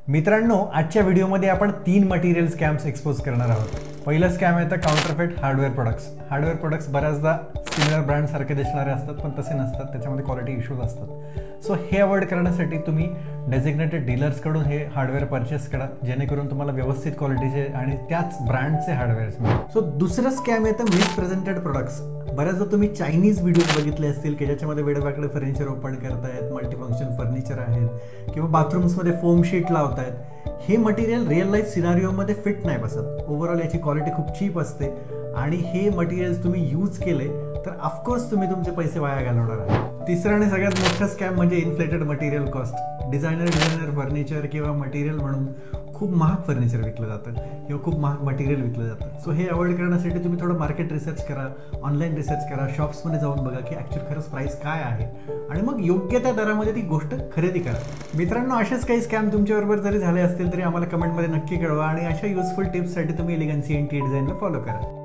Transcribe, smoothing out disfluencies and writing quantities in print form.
मित्रांनो, आजच्या व्हिडिओमध्ये आपण 3 मटेरियल स्कॅम्स एक्सपोज करणार आहोत. पहिला स्कॅम आहे तर counterfeit hardware products. Hardware products बऱ्याचदा सिमिलर ब्रँड सारखे दिसणारे असतात, पण तसे नसतात. त्याच्यामध्ये क्वालिटी इश्यूज असतात. सो हे अवॉइड करण्यासाठी तुम्ही डेझिग्नेटेड डीलर्सकडून हे हार्डवेअर परचेस करा, जेणेकरून तुम्हाला व्यवस्थित क्वालिटीचे आणि त्याच ब्रँडचे हार्डवेअर्स मिळेल. सो दुसरं स्कॅम आहे तर मिसप्रेझेंटेड प्रोडक्ट्स. बऱ्याचदा तुम्ही चायनीज व्हिडिओज बघितले असतील की ज्याच्यामध्ये वेगवेगळे फर्निचर ओपन करतायत, मल्टीफंक्शन फर्निचर आहेत किंवा बाथरूम्समध्ये फोम शीट लावतायत. हे मटेरियल रिअल लाईफ सिनारिओमध्ये फिट नाही बसत. ओव्हरऑल याची क्वालिटी खूप चीप असते आणि हे मटेरियल्स तुम्ही यूज केले तर ऑफकोर्स तुम्ही तुमचे पैसे वाया घालवणार आहात. तिसरा आणि सगळ्यात मोठा स्कॅम म्हणजे inflated material cost. Designer furniture किंवा मटेरियल म्हणून खूप महाग फर्निचर विकलं जातं किंवा खूप महाग मटेरियल विकलं जातं. सो हे अवॉइड करण्यासाठी तुम्ही थोडं मार्केट रिसर्च करा, ऑनलाईन रिसर्च करा, शॉप्समध्ये जाऊन बघा की ॲक्च्युअल खरंच प्राईस काय आहे आणि मग योग्य त्या दरामध्ये ती गोष्ट खरेदी करा. मित्रांनो, असेच काही स्कॅम तुमच्याबरोबर जरी झाले असतील तरी आम्हाला कमेंटमध्ये नक्की कळवा आणि अशा युजफुल टिप्ससाठी तुम्ही एलिगन्सी इंटिरियर डिझाईनला फॉलो करा.